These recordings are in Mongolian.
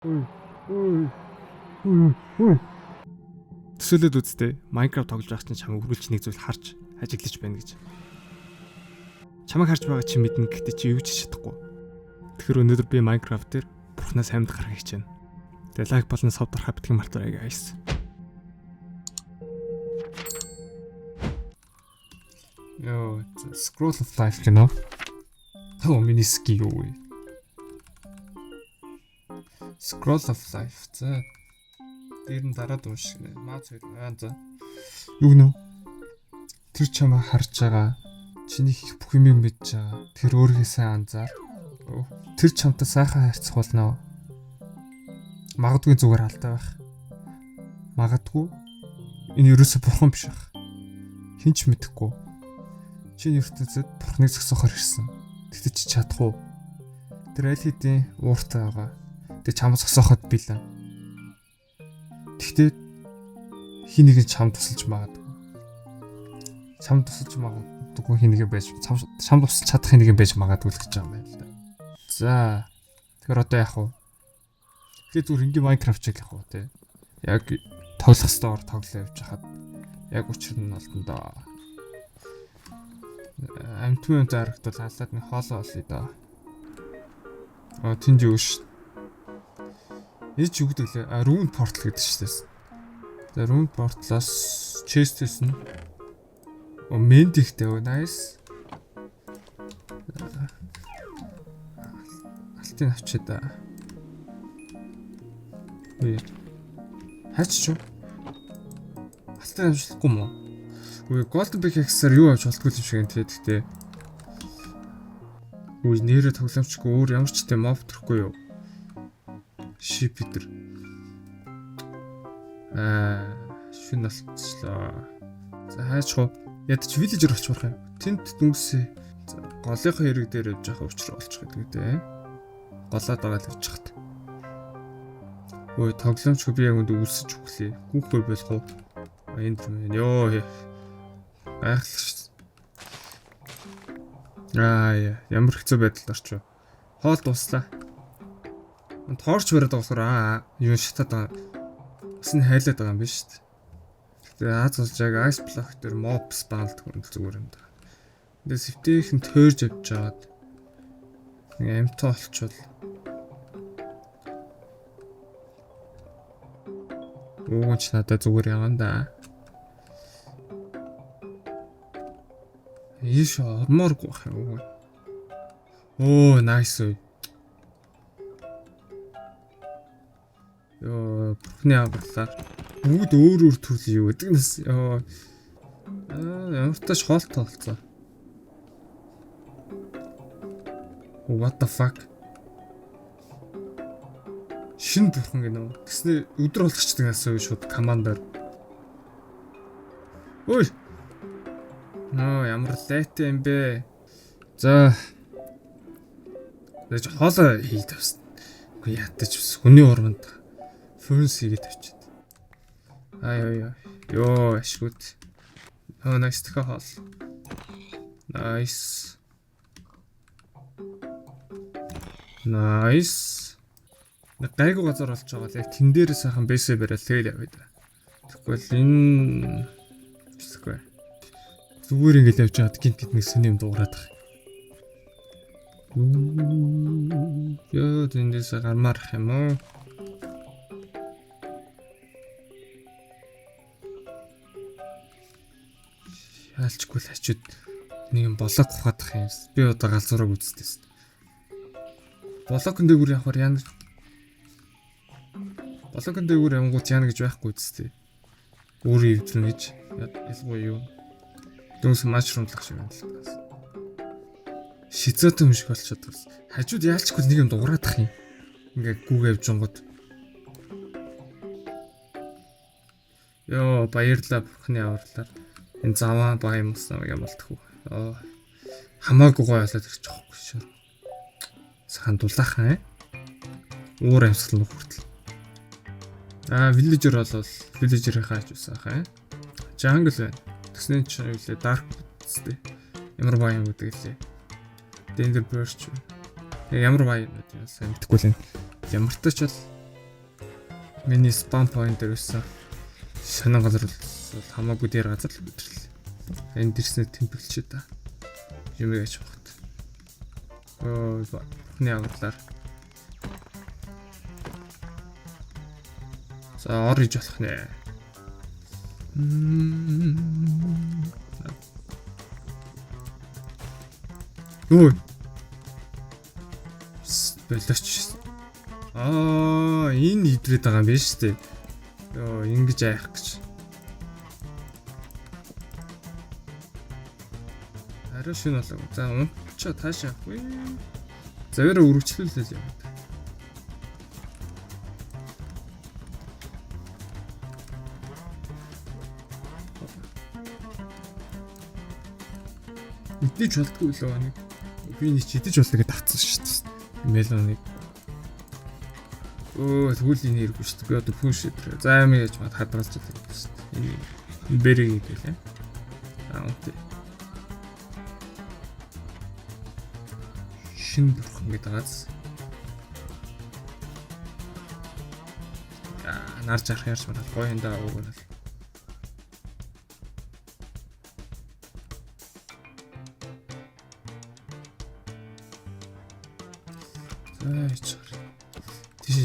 Төсөөлөд үзтээ Minecraft тоглож байх чинь чамайг үргэлж нэг зүйл харж ажиглаж байна гэж. Чамайг харж байгаа чи мэднэ гэхдээ чи юу ч хийж чадахгүй. Тэгэхээр өнөөдөр би Minecraft дээр бурхнаас амьд гарах гэж байна. Тэгээ лайк болон сав дарахаа битгий мартаарай guys. Yo, Scroll of Life гэнэ. Хөө миний ски юу вэ? Scroll of Life. За. Дээр нь дараад унших нэ. Маа зүйл байна за. Юу гэнэ? Тэр чамаа харж байгаа. Чиний хийх бүх юмыг мэдж байгаа. Тэр өөрийнхөө сайн анзаар. Тэр чамтай сайхан харьцах болно. Магадгүй зүгээр алдаа байх. Магадгүй энэ ерөөсө бурхан биш байх. Хинч мэдэхгүй. Чиний ертөнцид бурхныг зогсоохоор ирсэн. Тэгтээ чи чадахгүй. Тэр аль хэдийн ууртай байгаа. Тэг чамд зогсооход билээ. Тэгтээ хин нэг нь чамд тусалж магадгүй. Чамд тусалж магадгүй хин нэг байж чамд тусалж чадах хин нэг байж магадгүй л гэж байгаа юм байна л да. За. Тэгэхээр одоо яах вэ? Тэгээд зүгээр ингийн Minecraft чиг яах вэ те. Яг тоглох хэвээр тоглоо явж хахад яг учир нь олдон доо. Амтмын зарагтал халаад нэг хоолоо олъё доо. Тэнд юу ш. Энд ч үгдэг лээ. Rune portal гэдэг шүү дээ. За Rune portal-аас chest-с нь mend ихтэй өө nice. Алтын авчид да. Хаач ч юу? Алтын авчлахгүй мó? Үгүй Golden Pickaxe-аар юу авч болтгүй юм шиг энэ тэгтээ. Үгүй нэрээ тоглоомчгүй өөр ямар ч тийм mob төрөхгүй юу? Ship дээр. Шүн насчлаа. За хайчгүй. Ядч villager болчих واخ юм. Тэнт дүнсээ голынхоо хэрэг дээр явж байгаа учраас болчих гэдэг дээ. Голоод байгаа л явж хат. Ой тоглоомчгүй би яг үнд үлсэж өглөө. Гүүхбэр болох уу? Энд юм ёо. Айхлах. Ямар хэцүү байдалд орчоо. Хоол дуслаа. Торч бариад болохоор юу шатаад байгаа. Бас нь хайлаад байгаа юм биш үү? Тэгээ Аз болж яг ice block дээр mob spawnдаг юм зүгээр юм да. Тэгээ сэвтэйхэн тойрж явж жаад нэг амтаа олчвол ууч надад зүгээр яваа да. Ийш орморгүй бах юм. Оо nice. Ёо, бурхны авралаар бүгд өөр төрлийн юу гэдэг нэс. Ёо. Ямар тааш хоолтой болцоо. What the fuck? Шин бурхан гинөө. Тэснэ өдөр болгочдөг асуу шууд командаар. Ой. Ямар лайт юм бэ? За. Тэгэж хоолоо хий тавс. Үгүй ятаж хүний урманд фернс хийгээд тавьчихэд. Ёо ашгүйд. Nice тхаа хоол. Nice. Нэг гайгүй газар болж байгаа л яг тэн дээр сайхан бэсэ бариад тэгэл явъя да. Тэгвэл энэ зүгээр ингээл явж байгаад гинт нэг сэний юм дуурайд байгаа. Ёо тэндээс гармаарах юм уу? Хаалчгүй л хачууд нэг юм болоод ухаадах юм. Би одоо галзуураг үзтээс. Блокн дээгүүр явахаар яана гэж. Блокн дээгүүр явангууд яана гэж байхгүй үсттэй. Өөрөө өвдөн гэж ялгуу юу. Дүнс машрумлах шиг байна л. Шизотой юм шиг болчиход байна. Хажууд яалчгүй нэг юм дуграадах юм. Ингээ гүүг явж онгод. Ёо баярлаа бурхны авралаар. Энэ заваа баа юм уснаа юм болтгүй. Хамаагүй гоё болоод ирчих жоохгүй шүү. Сахан дулаахан уур амьсгал нөх хүртэл. Villager болвол villager-ийн хаач усаахан. Jungle байна. Тэснэ чи юу лээ dark үстэй. Ямар баа юм гэдэг лээ. Danger Burst. Ямар баа юм бэ? Сайн мэдэхгүй л энэ. Ямар ч ч бол Миний спам point дээр байсан. Сонин газар бол хамаагүй дээр газар л өдөрлөө. Энд ирснээр тэмдэглэчээ та. Юм яаж багт. Бурхны авралаар. За ор иж болох нэ. Ой. Болооч. Энэ идрээд байгаа юм байна шүү дээ. Йоо, ингэж айх гэж. Арай шин болоо. За унтчаа таашаа авахгүй. Заваараа үргэлжлүүлээ юм. Идэж болтгүй лөө нэг. Би нэг идэж болно гэдээ татсан шүү дээ. Мелоныг. Тэгвэл энэ хэрэггүй шүү дээ. Би одоо пүш шийдрээ. За юм яаж мад хадгалж байгаа юм шүү дээ. Энэ бэрийг гэлээ. Окей. Шин бурхан гэдэг газ. Нар жарах ярьж байна. Гоё энэ даа өгөөл.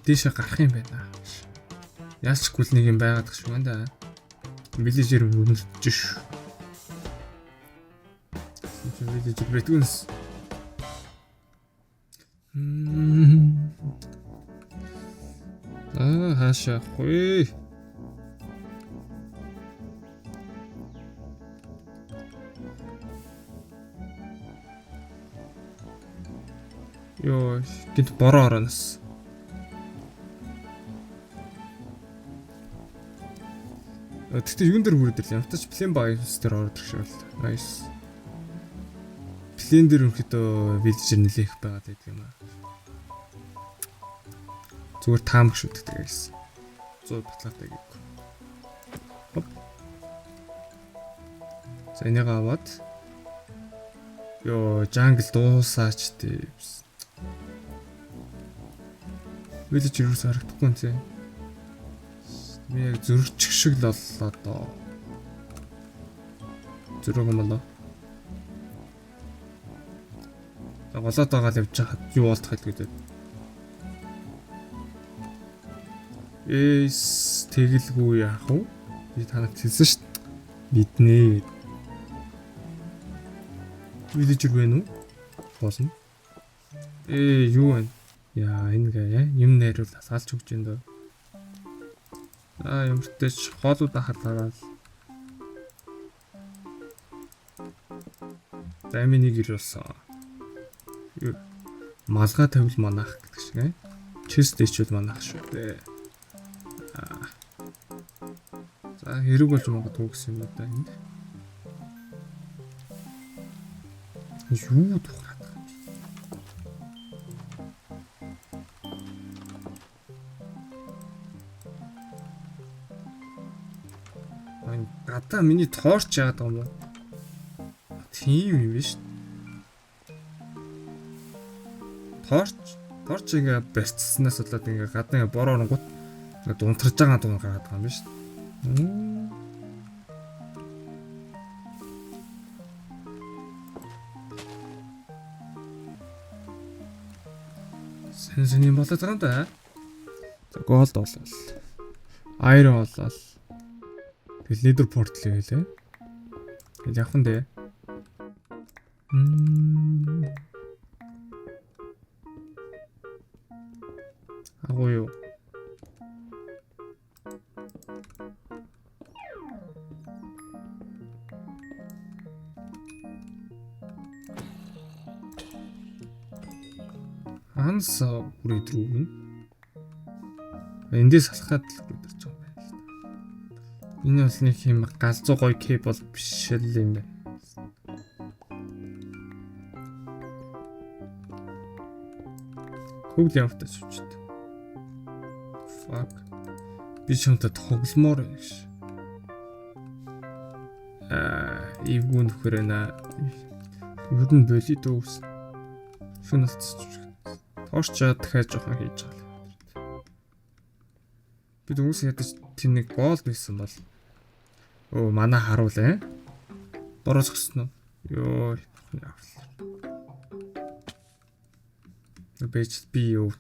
Дээшээ гарах юм байна. Яалчгүй л нэг юм байгаад гэх шүү энэ. Виллежер үнэлж ш. Виллежер бэтгүнс. Хаашаа хүй. Йоо, гинт бороо ороноос. Тэгтээ юун дээр хүрээд ирлээ. Авточ плен байс дээр ороод ирэх шиг бол. Nice. Плен дээр өрхөдөө виллежер нэлээх байгаад байдаг юм аа. Зүгээр таамаг шүтдэг гэсэн. 100 батлаатай гэв. Хоп. За энийг аваад. Йоо, жангл дуусаач тий. Виллежер юус харагдахгүй юм тий. Би яг зөрөгчих шиг л боллоо доо. Зөрөг юм болоо. Голоод байгаа л явж хаад юу болдох хэлгүй дээ. Тэгэлгүй яах вэ? Би танад хэлсэн шүү дээ. Мэднэ. Виллежер байна уу? Болно. Юу вэ? Яа, энэ гээ юм найруулаад салж өгч энэ дөө. Ямартэйч хоолуудаа хатаараад. Дайминыг ирүүлсэн. Малгай тавил манах гэдэг шиг ээ. Чест дэчүүл манах шүү дээ. За хэрэг болж магадгүй гэсэн юм да энд. Юу тухайд. Гадаа миний торч яагаад байгаа юм бэ? Тийм юм биш. Торч ингээ барьцснаас болоод ингээ гадаа ингээ бороо оронгууд ингээ унтарж байгаа дуун гараад байгаа юм биш. Сэн юм болоод байгаа юм да. За голд болол. Iron болол. Тэгэл nether portal хийлээ. Тэгэл явах нь дээ. Агуу юу? Анс үрээд рүү. Эндээс салахад л үрээд ирж байгаа юм байна л да. Энэ бол нэг юм галзуу гоё кейбл биш л юм байна. Хөвл явахтаа шивчтэй. Fuck. Би ч юмтай тогломоор байна ш. Ивгүн нөхөрэнэ. Юу н болид өвс. Шүн алцчих. Тоорч дахиад жоохон хийж байгаа. Би дөнгөс ядаж тэр нэг гол байсан бол. Оо манай харуулаа. Бороо зогсон уу? Йоо. Бэж би юу?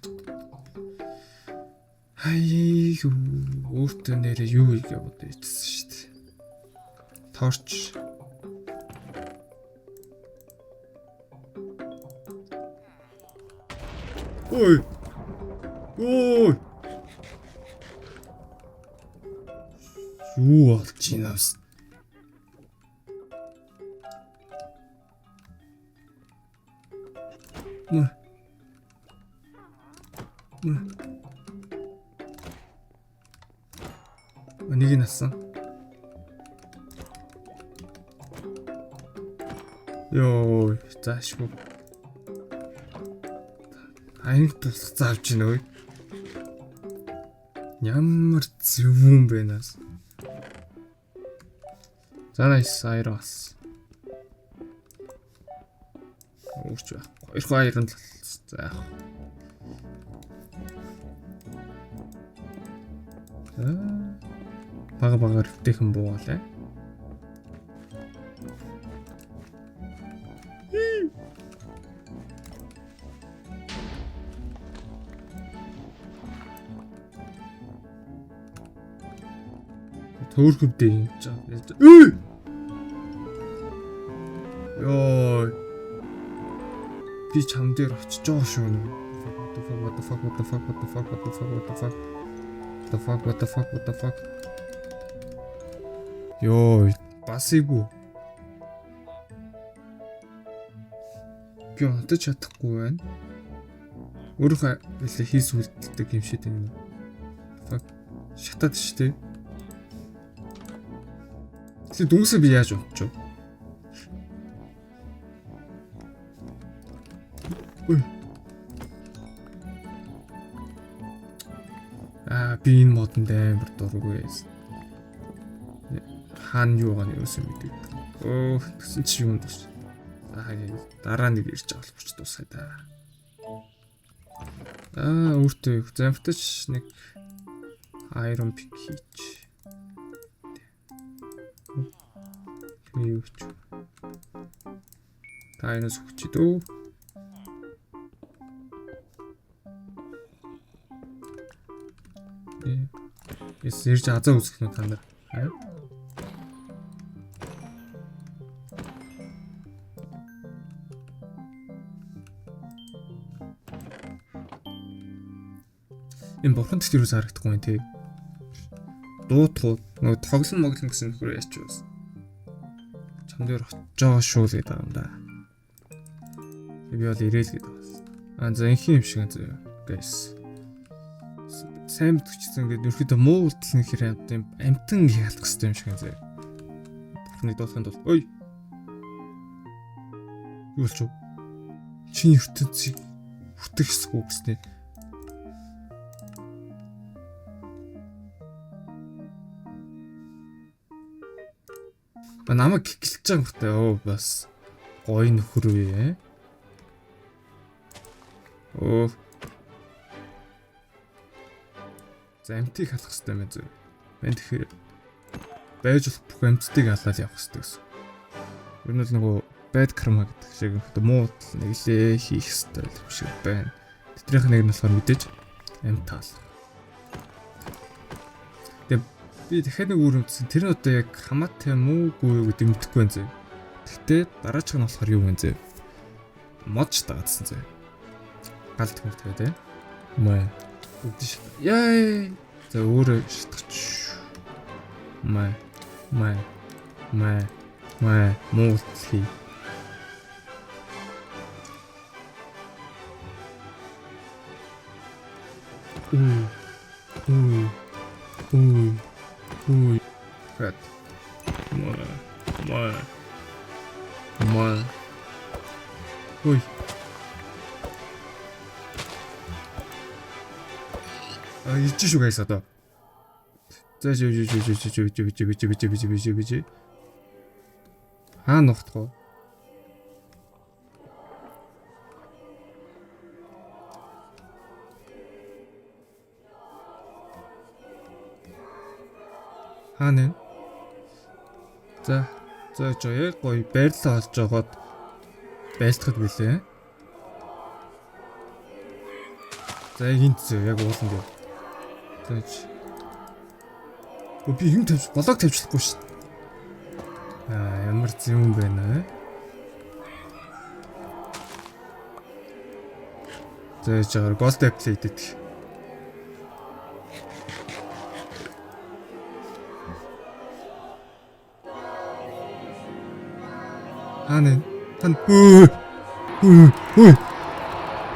Хай өөртөө нэрээ юу гэж бодож ирсэн шүү дээ. Торч. Ой. Ой. Юу болжийнаас? Нэг нь асан. Йоо, заашгүй. Аяг тусах заавч гинэ ой. Ямар зөв юм бэ нас. За nice айраас. Уурч ба. Хоёрхан айрын л за. Бага рефтэйхэн буугаалаа. Төөрхөвдөө юм чаа. Йоо. Би чам дээр очиж байгаа шүү. What the fuck. Йоо, басыгүй. Би унтаж чадахгүй байна. Өөрөө хэлээ хийс үлддэг юм шиг юм. Fuck. Шатаад штэ. Тэг дүнсээ би яаж унтчих вэ? Ой. Би энэ модонд амар дургүй байсан. Хаана юу гань юусэн мэдээ. Оо, тэгсэн чи юм дээс. Дараа нэг ирж байгаа л болч дуусаа да. Өөртөө замтаж нэг iron pick хийж. Юуч. Тайнаас хүчтэй дөө. Ирж азаа үзэх нь та нар. Энэ бурханд тэр үс харагдахгүй юм тий. Дуутгуу нөгөө тоглон моглон гэсэн нөхөр яач вэ? Чам дээр очиж байгаа шүү л гэдэг юм да. Би бол ирээл гэдэг байна. За инхийн юм шиг зөө. Guys. Сайн мэдчихсэн ингээд ерөөдөө муу үлдсэн хэрэг амтан ялах хэрэгтэй юм шиг зөө. Бурхны дуусахын тулд ой. Юу болчих вэ? Чиний ертөнцийг хүртэхсгүй гэснээр намайг гэлж байгаа юм хта. Оо бас гоё нөхөр вэ. Оо. За амтыг халах хэрэгтэй мэн зү. Мэн тэгэхээр байж болох бүх амттыг халаад явах хэрэгтэй гэсэн. Ер нь л нөгөө bad karma гэдэг шиг муу нэглээ хийх хэрэгтэй юм шиг байна. Тэднийх нэг нь болохоор мэдээж амт таал. Би дахиад нэг өөр юмдсэн. Тэр нь одоо яг хамаатай муугүй гэдэг мэдэхгүй байна зэ. Гэхдээ дараачих нь болохоор юу вэ зэ? Модч дагаадсан зэ. Галт хэмтэй те. Маа. Үдш. Яа. За өөрөө шатгач. Маа. Муулцхий. Хэт. Маа. Ой. Ичиж шүү гайс одоо. За жив. Нухтах уу? хаана вэ? За яг гоё байрлал олж жогоод байсгад билээ. За яг энэ зөө яг уулан дээр. За чи. Би юм тавьж блок тавьчихлахгүй шүү. Ямар зэвүүн байна вэ? За жаагаар ghost play идэх. Хаана? Тан. Ой.